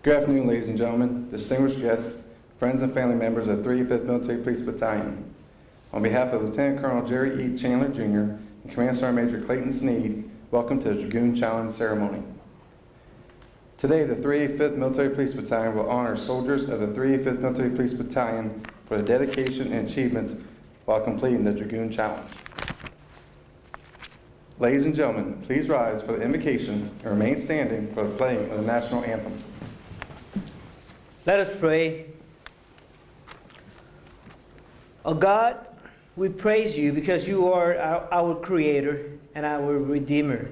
Good afternoon, ladies and gentlemen, distinguished guests, friends and family members of 305th Military Police Battalion. On behalf of Lieutenant Colonel Jerry E. Chandler, Jr. and Command Sergeant Major Clayton Sneed, welcome to the Dragoon Challenge Ceremony. Today, the 305th Military Police Battalion will honor soldiers of the 305th Military Police Battalion for their dedication and achievements while completing the Dragoon Challenge. Ladies and gentlemen, please rise for the invocation and remain standing for the playing of the National Anthem. Let us pray. Oh God, we praise you because you are our Creator and our Redeemer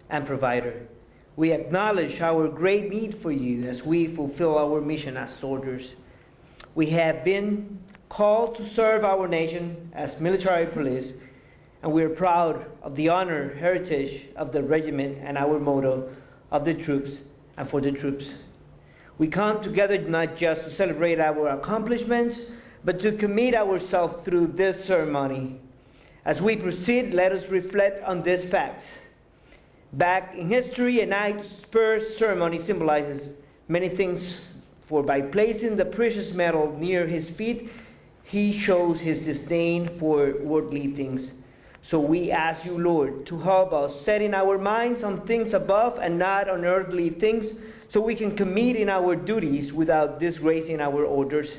and Provider. We acknowledge our great need for you as we fulfill our mission as soldiers. We have been called to serve our nation as military police, and we are proud of the honor, heritage of the regiment and our motto of the troops and for the troops. We come together not just to celebrate our accomplishments, but to commit ourselves through this ceremony. As we proceed, let us reflect on these facts. Back in history, a knight Spur ceremony symbolizes many things, for by placing the precious metal near his feet, he shows his disdain for worldly things. So we ask you, Lord, to help us setting our minds on things above and not on earthly things, so we can commit in our duties without disgracing our orders.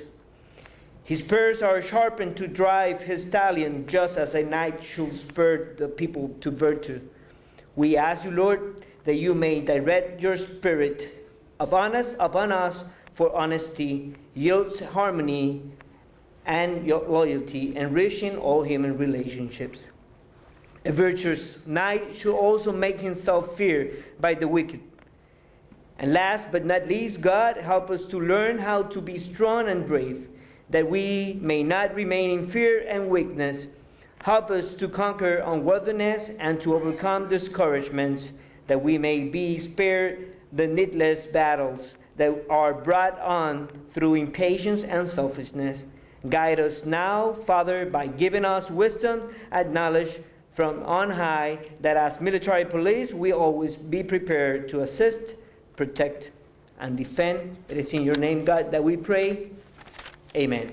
His spurs are sharpened to drive his stallion, just as a knight should spur the people to virtue. We ask you, Lord, that you may direct your spirit upon us, for honesty yields harmony and loyalty, enriching all human relationships. A virtuous knight should also make himself feared by the wicked. And last but not least, God, help us to learn how to be strong and brave, that we may not remain in fear and weakness. Help us to conquer unworthiness and to overcome discouragements, that we may be spared the needless battles that are brought on through impatience and selfishness. Guide us now, Father, by giving us wisdom and knowledge from on high, that as military police we always be prepared to assist, protect, and defend. It is in your name, God, that we pray. Amen.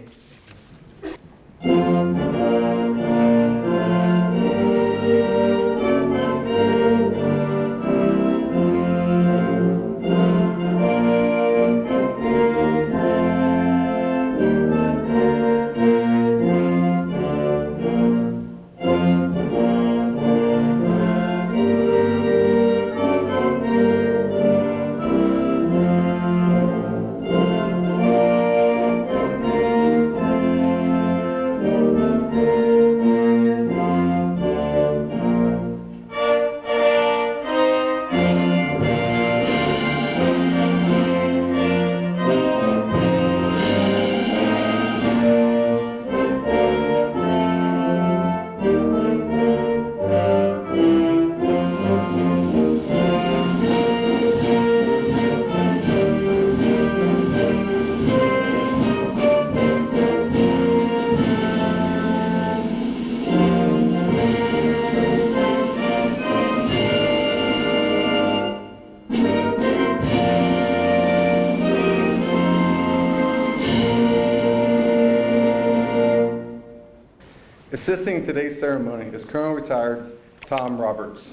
Assisting in today's ceremony is Colonel Retired Tom Roberts.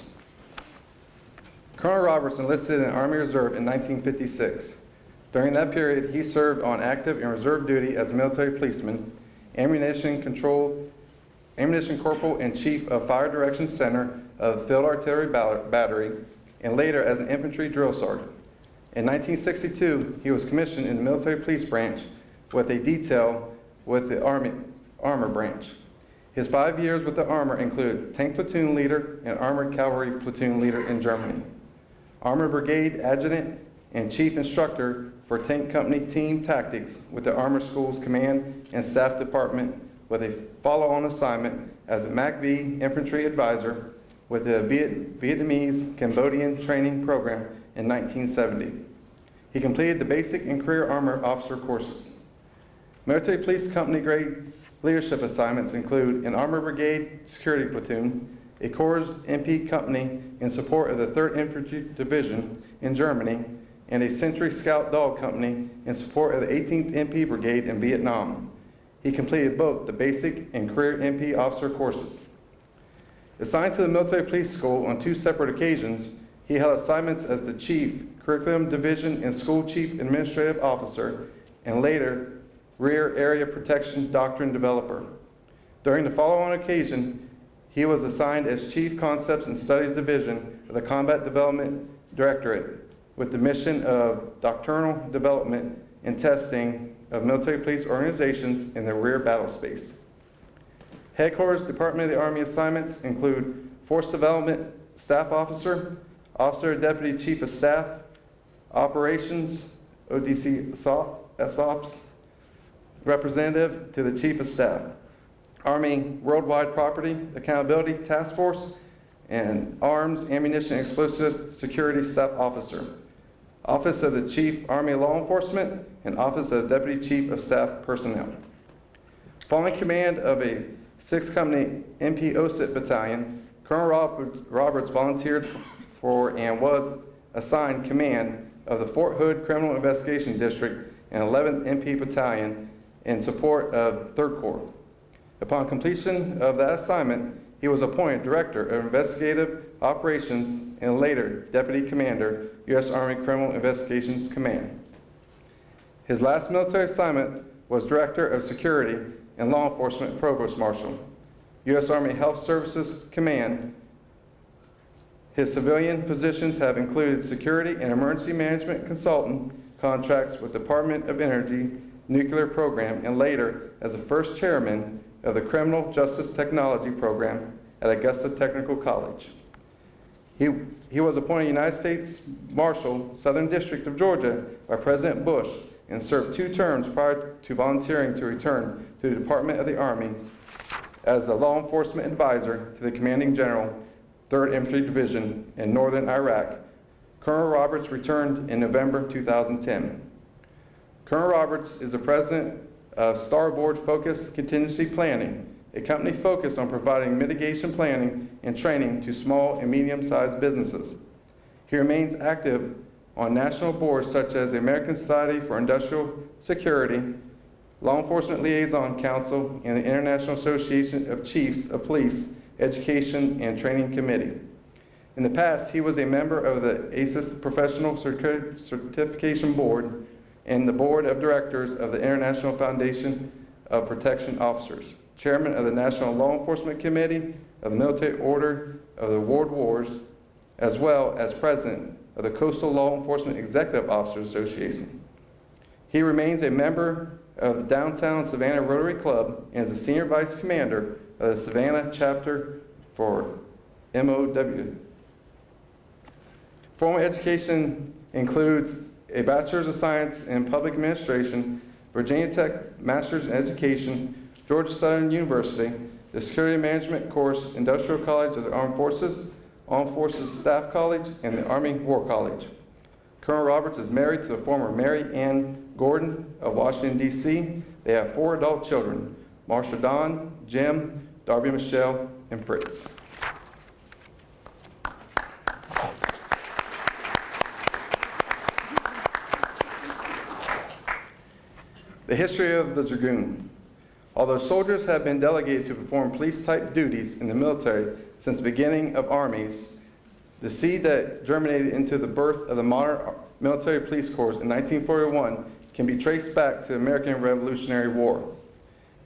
Colonel Roberts enlisted in the Army Reserve in 1956. During that period, he served on active and reserve duty as a military policeman, ammunition corporal and chief of Fire Direction Center of Field Artillery Battery, and later as an infantry drill sergeant. In 1962, he was commissioned in the military police branch with a detail with the Armor branch. His 5 years with the Armor included tank platoon leader and armored cavalry platoon leader in Germany, Armored Brigade adjutant and chief instructor for tank company team tactics with the Armor School's Command and Staff Department, with a follow-on assignment as a MACV infantry advisor with the Vietnamese Cambodian training program in 1970. He completed the basic and career armor officer courses. Military police company grade leadership assignments include an Armor Brigade security platoon, a Corps MP company in support of the 3rd Infantry Division in Germany, and a Century Scout Dog Company in support of the 18th MP Brigade in Vietnam. He completed both the basic and career MP officer courses. Assigned to the Military Police School on 2 separate occasions, he held assignments as the Chief, Curriculum Division and School Chief Administrative Officer, and later, Rear Area Protection Doctrine Developer. During the following occasion, he was assigned as Chief Concepts and Studies Division of the Combat Development Directorate with the mission of doctrinal development and testing of military police organizations in the rear battle space. Headquarters Department of the Army assignments include Force Development Staff Officer, Officer Deputy Chief of Staff, Operations, ODC SOPS, Representative to the Chief of Staff, Army Worldwide Property Accountability Task Force, and Arms, Ammunition, Explosive Security Staff Officer, Office of the Chief Army Law Enforcement, and Office of the Deputy Chief of Staff Personnel. Following command of a 6th Company MP OSIT Battalion, Colonel Roberts volunteered for and was assigned command of the Fort Hood Criminal Investigation District and 11th MP Battalion in support of 3rd Corps. Upon completion of that assignment, he was appointed Director of Investigative Operations and later Deputy Commander, U.S. Army Criminal Investigations Command. His last military assignment was Director of Security and Law Enforcement Provost Marshal, U.S. Army Health Services Command. His civilian positions have included security and emergency management consultant contracts with Department of Energy Nuclear Program, and later as the first chairman of the Criminal Justice Technology Program at Augusta Technical College. He was appointed United States Marshal, Southern District of Georgia by President Bush and served 2 terms prior to volunteering to return to the Department of the Army as a law enforcement advisor to the Commanding General, 3rd Infantry Division in Northern Iraq. Colonel Roberts returned in November 2010. Colonel Roberts is the president of Starboard Focused Contingency Planning, a company focused on providing mitigation planning and training to small and medium-sized businesses. He remains active on national boards such as the American Society for Industrial Security, Law Enforcement Liaison Council, and the International Association of Chiefs of Police Education and Training Committee. In the past, he was a member of the ACES Professional Certification Board and the Board of Directors of the International Foundation of Protection Officers, Chairman of the National Law Enforcement Committee of the Military Order of the World Wars, as well as President of the Coastal Law Enforcement Executive Officers Association. He remains a member of the Downtown Savannah Rotary Club and is the Senior Vice Commander of the Savannah Chapter for MOW. Formal education includes a Bachelor's of Science in Public Administration, Virginia Tech Master's in Education, Georgia Southern University, the Security Management course, Industrial College of the Armed Forces Staff College, and the Army War College. Colonel Roberts is married to the former Mary Ann Gordon of Washington, D.C. They have 4 adult children, Marsha Dawn, Jim, Darby Michelle, and Fritz. The history of the Dragoon. Although soldiers have been delegated to perform police-type duties in the military since the beginning of armies, the seed that germinated into the birth of the modern military police corps in 1941 can be traced back to the American Revolutionary War.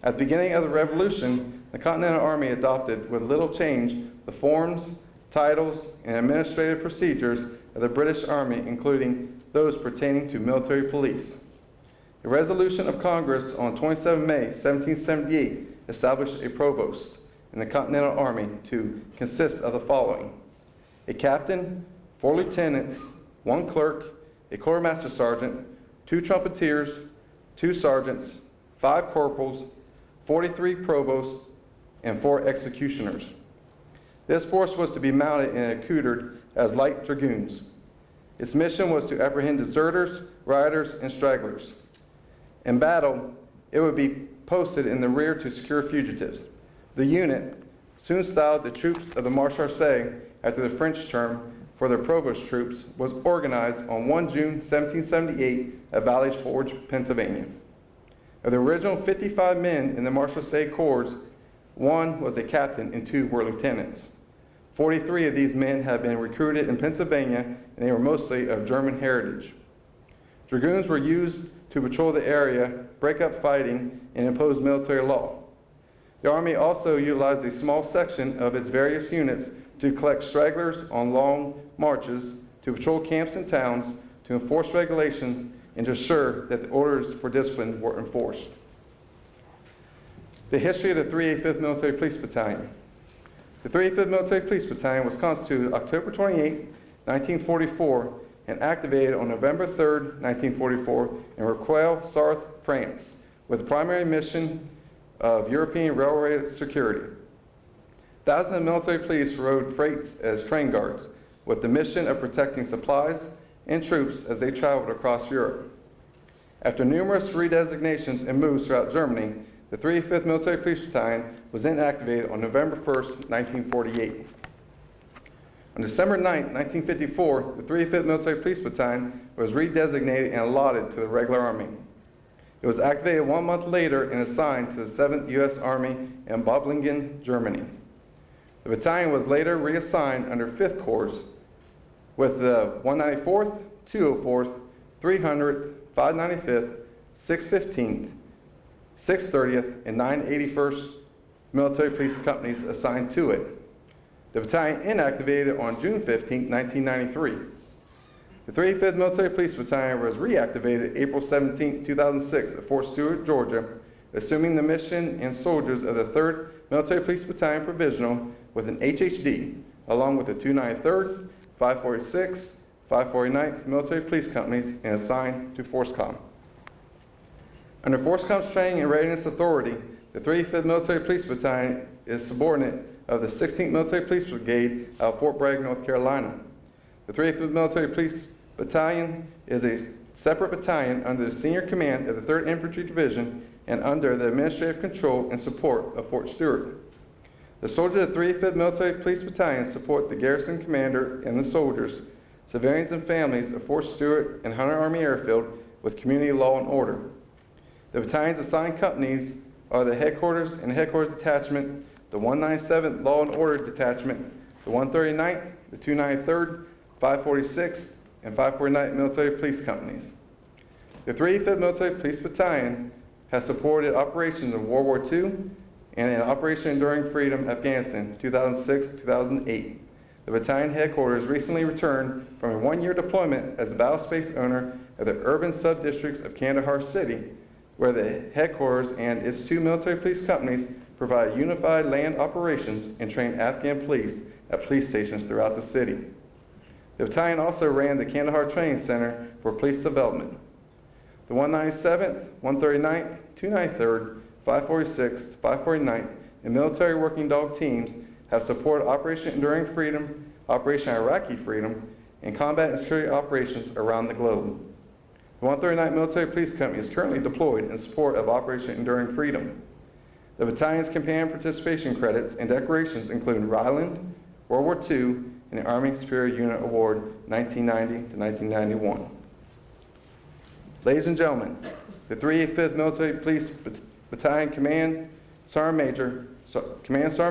At the beginning of the Revolution, the Continental Army adopted, with little change, the forms, titles, and administrative procedures of the British Army, including those pertaining to military police. A resolution of Congress on 27 May 1778 established a provost in the Continental Army to consist of the following: a captain, 4 lieutenants, 1 clerk, a quartermaster sergeant, 2 trumpeters, 2 sergeants, 5 corporals, 43 provosts, and 4 executioners. This force was to be mounted and accoutered as light dragoons. Its mission was to apprehend deserters, rioters, and stragglers. In battle, it would be posted in the rear to secure fugitives. The unit, soon styled the troops of the Marche after the French term, for their provost troops was organized on 1 June 1778 at Valley Forge, Pennsylvania. Of the original 55 men in the Marshalsea Corps, 1 was a captain and 2 were lieutenants. 43 of these men had been recruited in Pennsylvania, and they were mostly of German heritage. Dragoons were used to patrol the area, break up fighting, and impose military law. The Army also utilized a small section of its various units to collect stragglers on long marches, to patrol camps and towns, to enforce regulations, and to ensure that the orders for discipline were enforced. The history of the 385th Military Police Battalion. The 385th Military Police Battalion was constituted October 28, 1944, and activated on November 3, 1944, in Roqueil, Sarthe, France, with the primary mission of European railway security. Thousands of military police rode freights as train guards, with the mission of protecting supplies and troops as they traveled across Europe. After numerous redesignations and moves throughout Germany, the 385th Military Police Battalion was then activated on November 1, 1948. On December 9, 1954, the 385th Military Police Battalion was redesignated and allotted to the regular Army. It was activated 1 month later and assigned to the 7th U.S. Army in Böblingen, Germany. The battalion was later reassigned under 5th Corps with the 194th, 204th, 300th, 595th, 615th, 630th, and 981st Military Police Companies assigned to it. The battalion inactivated on June 15, 1993. The 385th Military Police Battalion was reactivated April 17, 2006 at Fort Stewart, Georgia, assuming the mission and soldiers of the 3rd Military Police Battalion Provisional with an HHD, along with the 293rd, 546th, 549th Military Police Companies, and assigned to FORSCOM. Under FORSCOM's Training and Readiness Authority, the 385th Military Police Battalion is subordinate of the 16th Military Police Brigade out of Fort Bragg, North Carolina. The 385th Military Police Battalion is a separate battalion under the senior command of the 3rd Infantry Division and under the administrative control and support of Fort Stewart. The soldiers of the 385th Military Police Battalion support the garrison commander and the soldiers, civilians and families of Fort Stewart and Hunter Army Airfield with community law and order. The battalion's assigned companies are the Headquarters and Headquarters Detachment, the 197th Law and Order Detachment, the 139th, the 293rd, 546th, and 549th Military Police Companies. The 385th Military Police Battalion has supported operations in World War II and in Operation Enduring Freedom, Afghanistan, 2006-2008. The battalion headquarters recently returned from a 1-year deployment as a battle space owner of the urban sub-districts of Kandahar City, where the headquarters and its 2 military police companies provide unified land operations and train Afghan police at police stations throughout the city. The battalion also ran the Kandahar Training Center for Police Development. The 197th, 139th, 293rd, 546th, 549th, and military working dog teams have supported Operation Enduring Freedom, Operation Iraqi Freedom, and combat and security operations around the globe. The 139th Military Police Company is currently deployed in support of Operation Enduring Freedom. The battalion's companion participation credits and decorations include Ryland, World War II, and the Army Superior Unit Award 1990 to 1991. Ladies and gentlemen, the 385th Military Police Battalion Command Sergeant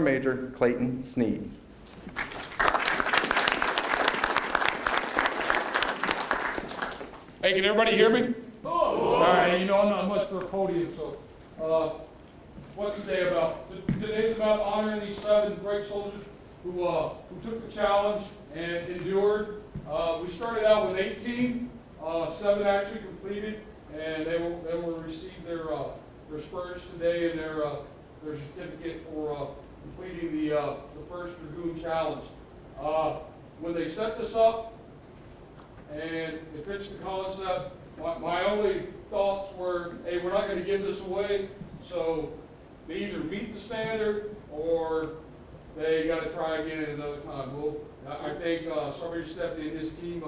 Major Clayton Sneed. Hey, can everybody hear me? All right, you know I'm not much for a podium, so what's today about? Today's about honoring these 7 great soldiers who took the challenge and endured. We started out with 18, 7 actually completed, and they will receive their spurs today and their certificate for completing the first Dragoon Challenge. When they set this up and they pitched the concept, my only thoughts were, hey, we're not going to give this away, so they either meet the standard or they got to try again at another time. Well, I think Sergeant Stephanie and his team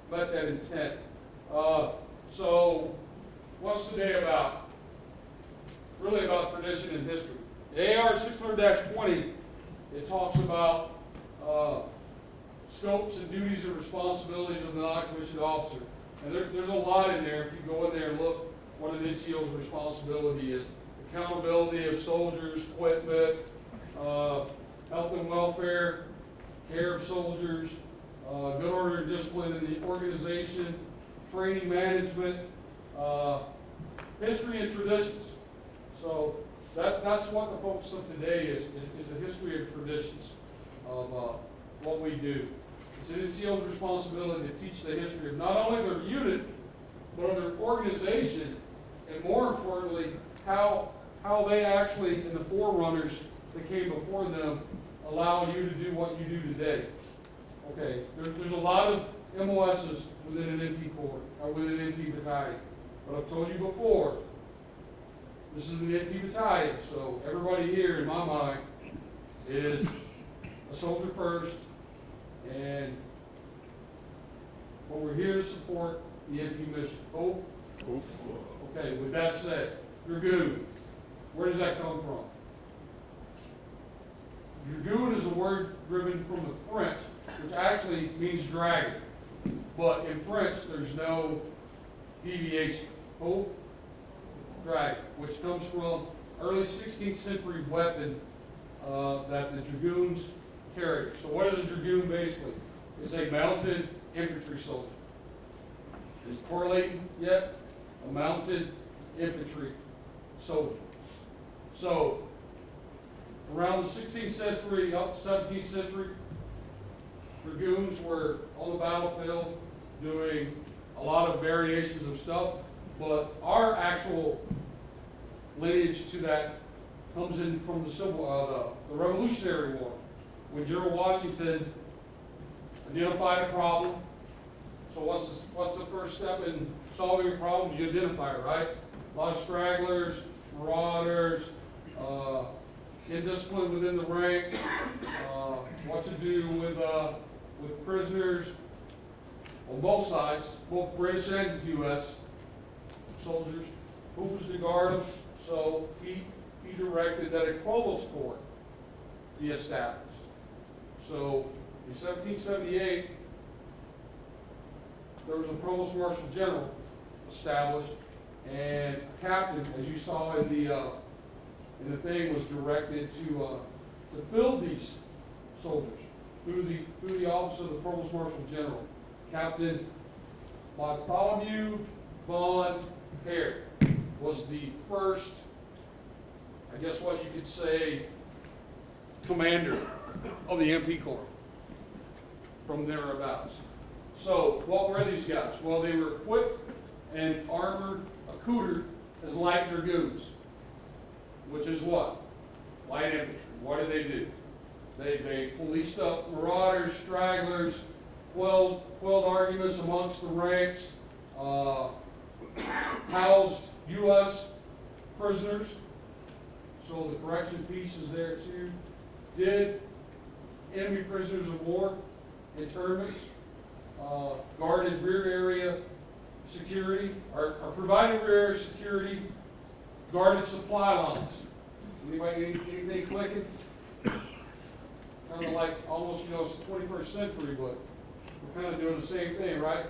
met that intent. So what's today about? It's really about tradition and history. The AR 600-20, it talks about scopes and duties and responsibilities of the non-commissioned officer. And there's a lot in there. If you go in there and look what an NCO's responsibility is. Accountability of soldiers, equipment, health and welfare, care of soldiers, good order and discipline in the organization, training management, history and traditions. So that's what the focus of today is a history of traditions of what we do. It's an NCO's responsibility to teach the history of not only their unit, but of their organization, and more importantly, how they actually, in the forerunners that came before them, allow you to do what you do today. Okay, there's a lot of MOSs within an NP Corps, or within an NP battalion. But I've told you before, this is an NP battalion, so everybody here, in my mind, is a soldier first, and we're here to support the NP mission. Oh? Okay, with that said, dragoon, where does that come from? Dragoon is a word driven from the French, which actually means dragon. But in French, there's no deviation. Oh, dragon, which comes from early 16th century weapon that the dragoons carried. So what is a dragoon basically? It's a mounted infantry soldier. Are you correlating yet? A mounted infantry soldier. So around the 16th century up to 17th century, dragoons were on the battlefield doing a lot of variations of stuff, but our actual lineage to that comes in from the Revolutionary War, when General Washington identified a problem. So what's the first step in solving a problem? You identify it, right? A lot of stragglers, marauders, indiscipline within the ranks, what to do with prisoners on both sides, both British and U.S. soldiers, who was to guard them. So he directed that a provost court be established. So in 1778, there was a provost marshal general established, and a captain, as you saw in the thing, was directed to fill these soldiers through the office of the provost marshal general. Captain Bartholomew von Hare was the first, I guess what you could say, commander of the MP Corps from thereabouts. So what were these guys? Well, they were equipped and armored, accoutered as light dragoons, which is what? Light infantry. What do? They policed up marauders, stragglers, quelled arguments amongst the ranks, housed U.S. prisoners, so the correction piece is there too, did enemy prisoners of war internments, guarded rear area security, or provided rear area security, guarded supply lines. Anybody anything clicking? Kind of like almost, it's the 21st century, but we're kind of doing the same thing, right?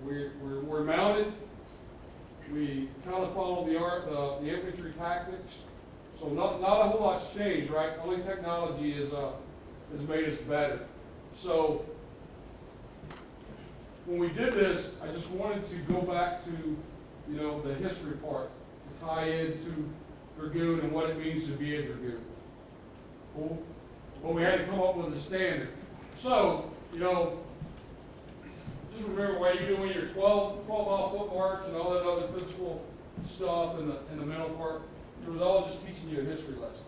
We're mounted. We kind of follow the infantry tactics. So not a whole lot's changed, right? Only technology has made us better. So when we did this, I just wanted to go back to, the history part, to tie into dragoon and what it means to be a dragoon. Cool? But we had to come up with a standard. So, just remember what you do when you're 12-mile foot march and all that other physical stuff in the middle part. It was all just teaching you a history lesson.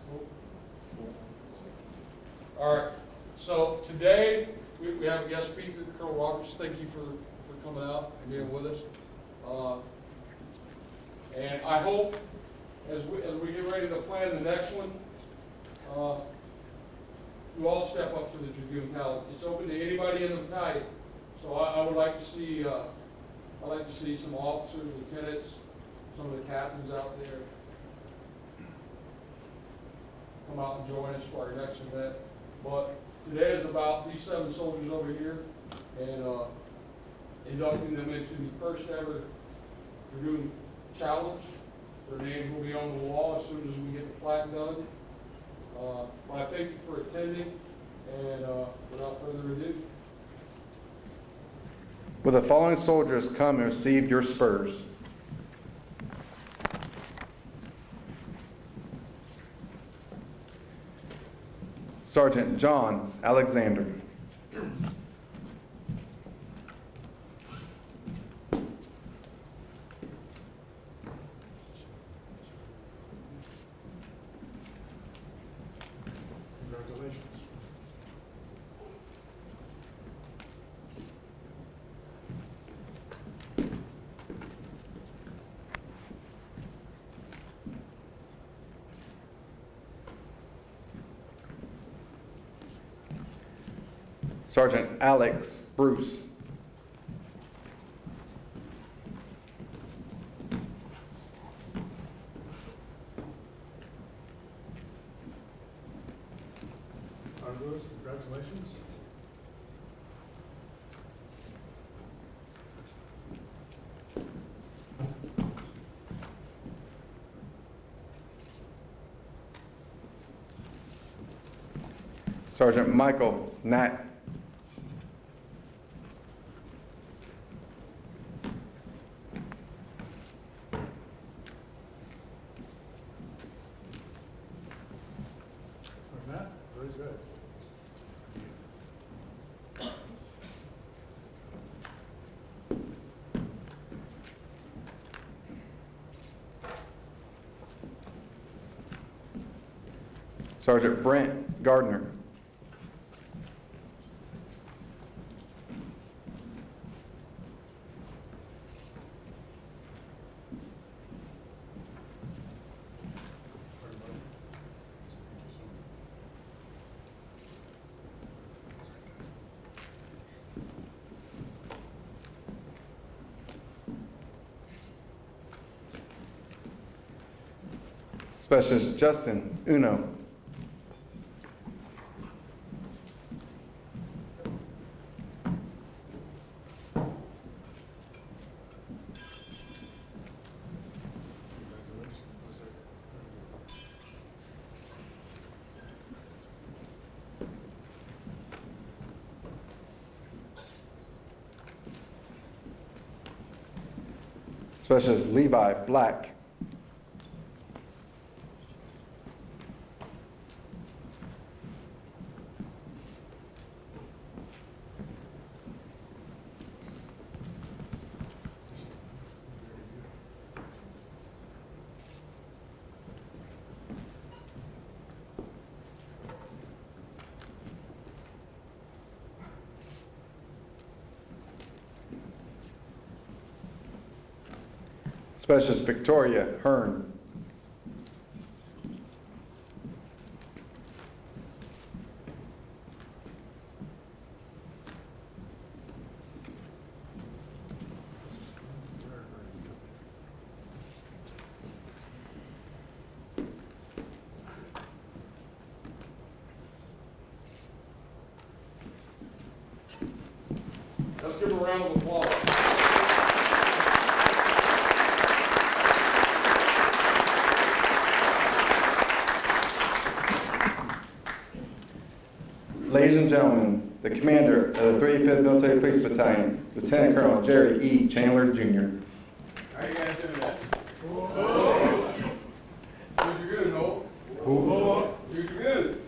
All right. So today we have a guest speaker, Colonel Roberts. Thank you for coming out and being with us. And I hope as we get ready to plan the next one, you all step up to the Dragoon Paladin. It's open to anybody in the battalion. So I would like to see some officers, lieutenants, some of the captains out there come out and join us for our next event. But today is about these 7 soldiers over here and inducting them into the first ever Dragoon Challenge. Their names will be on the wall as soon as we get the plaque done. But I thank you for attending, and without further ado. Will the following soldiers come and receive your spurs? Sergeant John Alexander. Congratulations. Sergeant Alex Bruce. Sergeant Lewis, congratulations. Sergeant Michael Nat. Sergeant Matt, very good. Sergeant Brent Gardner. Sergeant Mike. Thank you so much. Specialist Justin Uno. Congratulations. Specialist Levi Black. Specialist Victoria Hearn. Very, very good. Let's give a round of applause. Ladies and gentlemen, the commander of the 305th Military Police Battalion, Lieutenant Colonel Jerry E. Chandler, Jr. How you guys doing today? Dude, you're good, no? Dude, you're good.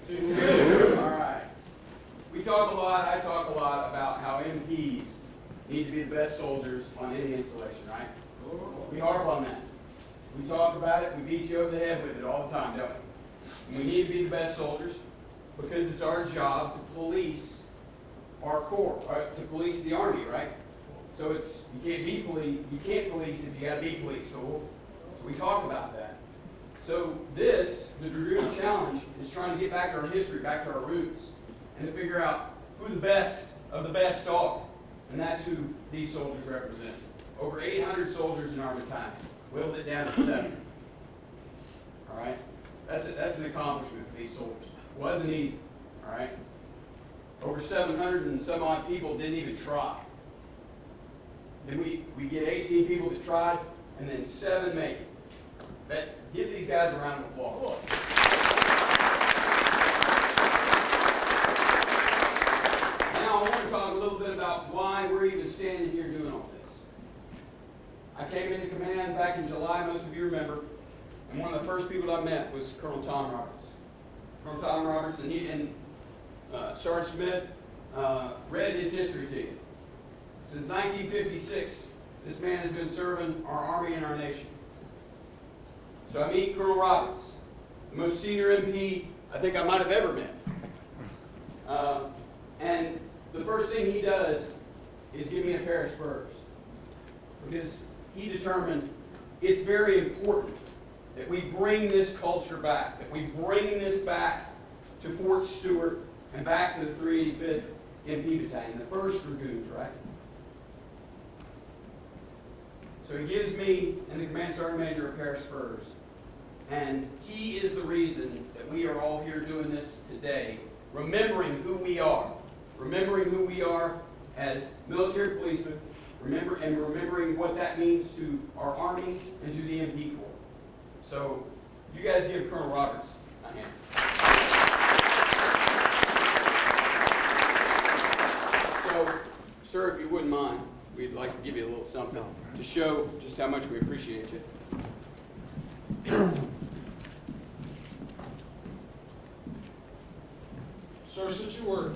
All right. We talk a lot, I talk a lot about how MPs need to be the best soldiers on any installation, right? We harp on that. We talk about it, we beat you over the head with it all the time, don't we? And we need to be the best soldiers because it's our job to police our corps, right? To police the Army, right? So it's, you can't police if you gotta be policed. So we talk about that. So this, the Dragoon Challenge, is trying to get back to our history, back to our roots, and to figure out who the best of the best are. And that's who these soldiers represent. Over 800 soldiers in our battalion. Whittled it down to 7. All right? That's an accomplishment for these soldiers. Wasn't easy. All right? over 700 and some odd people didn't even try. Then we get 18 people that tried, and then 7 make it. Give these guys a round of applause. Now I want to talk a little bit about why we're even standing here doing all this. I came into command back in July, most of you remember, and one of the first people I met was Colonel Tom Roberts. Colonel Tom Roberts, and he and Sergeant Smith read his history to you. Since 1956, this man has been serving our Army and our nation. So I meet Colonel Roberts, the most senior MP I think I might have ever met. And the first thing he does is give me a pair of Spurs. Because he determined it's very important that we bring this culture back, that we bring this back to Fort Stewart and back to the 385th MP Battalion, the 1st Dragoons, right? So he gives me and the Command Sergeant Major a pair of Spurs. And he is the reason that we are all here doing this today, remembering who we are as military policemen, remembering what that means to our Army and to the MP Corps. So you guys give Colonel Roberts a hand. So, sir, if you wouldn't mind, we'd like to give you a little something to show just how much we appreciate you. Sir, since you were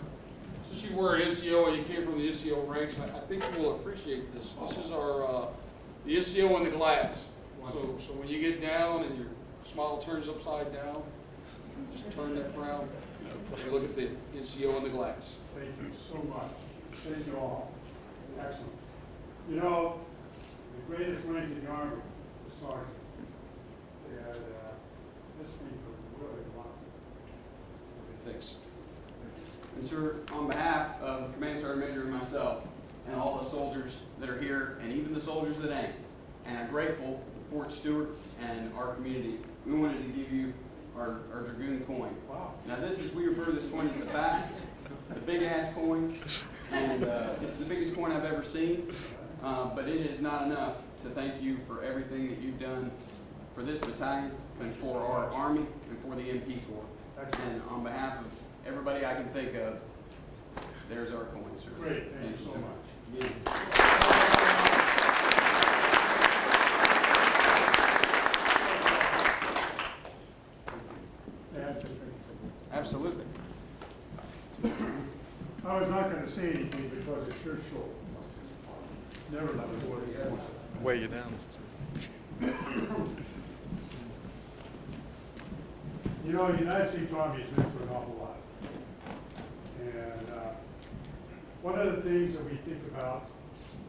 an NCO and you came from the NCO ranks, I think you will appreciate this. This is our the NCO in the glass. So when you get down and your smile turns upside down, just turn that frown and look at the NCO in the glass. Thank you so much. Thank you all. Excellent. You know, the greatest rank in the Army is sergeant. And this week was really a lot. Thanks. And sir, on behalf of Command Sergeant Major and myself, and all the soldiers that are here, and even the soldiers that ain't, and I'm grateful to Fort Stewart and our community, we wanted to give you our Dragoon coin. Wow. Now this is, we refer to this coin as the back, the big ass coin, and it's the biggest coin I've ever seen, but it is not enough to thank you for everything that you've done for this battalion, and for our Army, and for the MP Corps. And on behalf of everybody I can think of, there's our coin, sir. Great, thank you so much. Yeah. Absolutely. I was not going to say anything because it's your show. Never let it work. Weigh you down. You know, the United States Army has been through an awful lot. And one of the things that we think about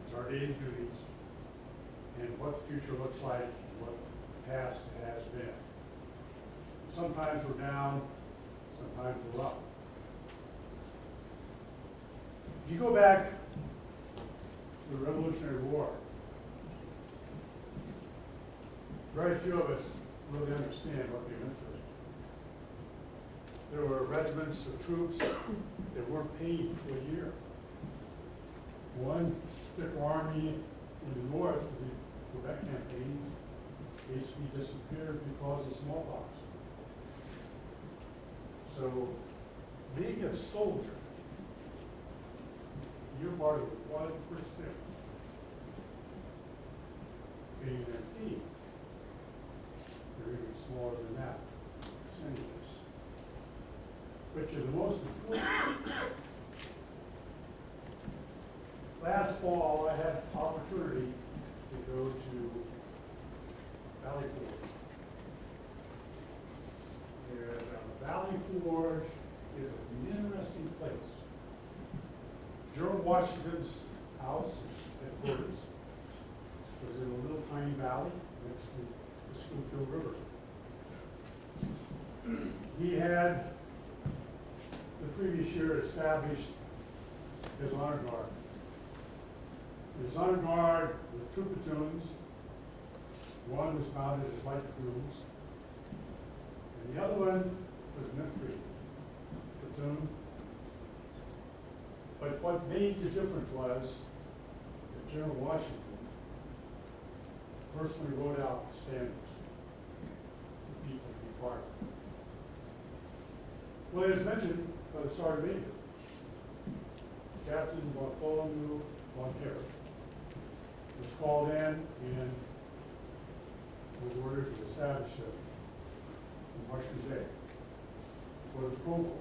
is our daily duties and what the future looks like and what the past has been. Sometimes we're down, sometimes we're up. If you go back to the Revolutionary War, very few of us really understand what they went through. There were regiments of troops that weren't paid for a year. One particular army in the north, the Quebec campaign, basically disappeared because of smallpox. So, being a soldier, you're part of 1%. Being an MP, you're even smaller than that, percentages. But you're the most important. Last fall, I had the opportunity to go to Valley Forge. And Valley Forge is an interesting place. George Washington's house, headquarters, was in a little tiny valley next to the Schuylkill River. He had, the previous year, established his honor guard. His honor guard with 2 platoons. One was mounted as light dragoons, and the other one was an infantry platoon. But what made the difference was that General Washington personally wrote out the standards for people to be part of. Well, it was mentioned by the Sergeant Major, Captain Bartholomew von Herrick was called in and was ordered to establish a marche for the protocol,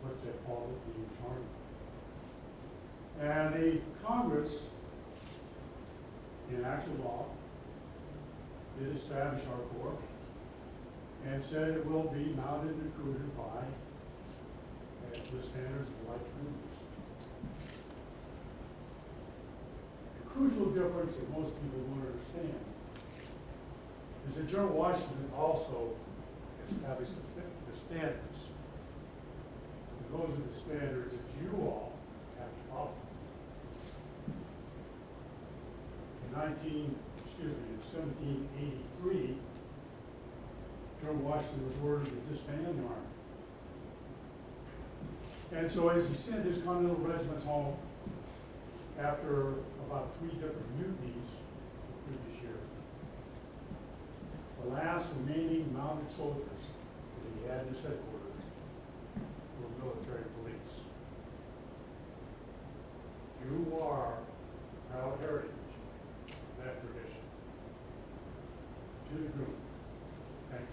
what they call it, the army. And the Congress, in actual law, did establish our corps and said it will be mounted and recruited by the standards of light cruisers. The crucial difference that most people don't understand is that General Washington also established the standards. And those are the standards that you all have to follow. In 1783, General Washington was ordered to disband the army. And so as he sent his Continental Regiment home after about 3 different mutinies the previous year, the last remaining mounted soldiers that he had in his headquarters were military police. You are proud heritage of that tradition. To the group, thank you.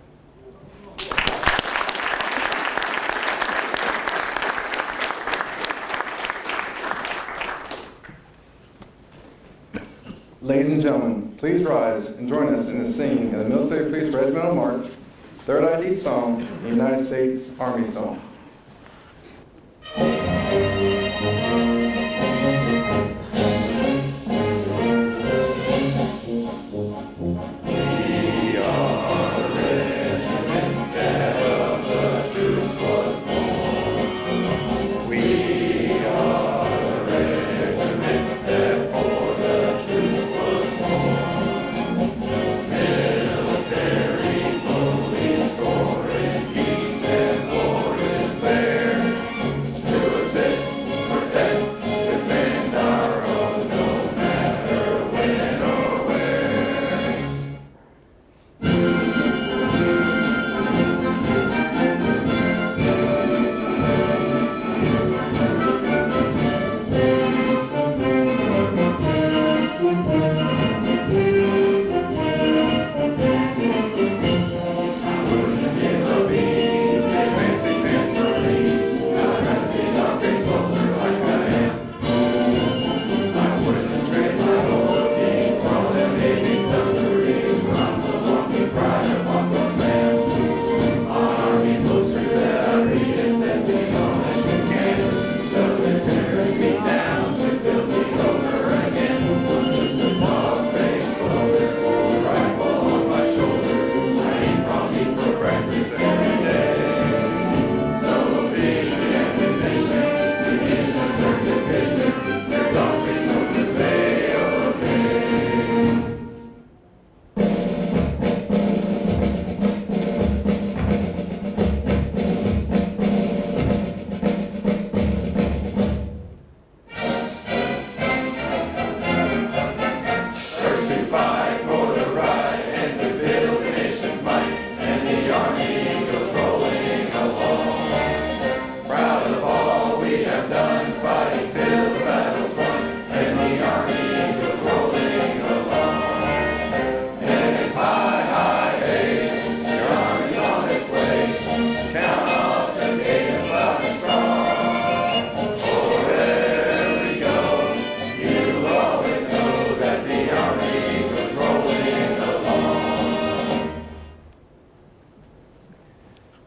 Ladies and gentlemen, please rise and join us in the singing of the Military Police Regimental March, 3rd ID Song, the United States Army Song.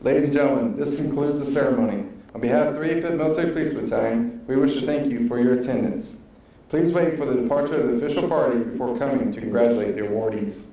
Ladies and gentlemen, this concludes the ceremony. On behalf of the 385th Military Police Battalion, we wish to thank you for your attendance. Please wait for the departure of the official party before coming to congratulate the awardees.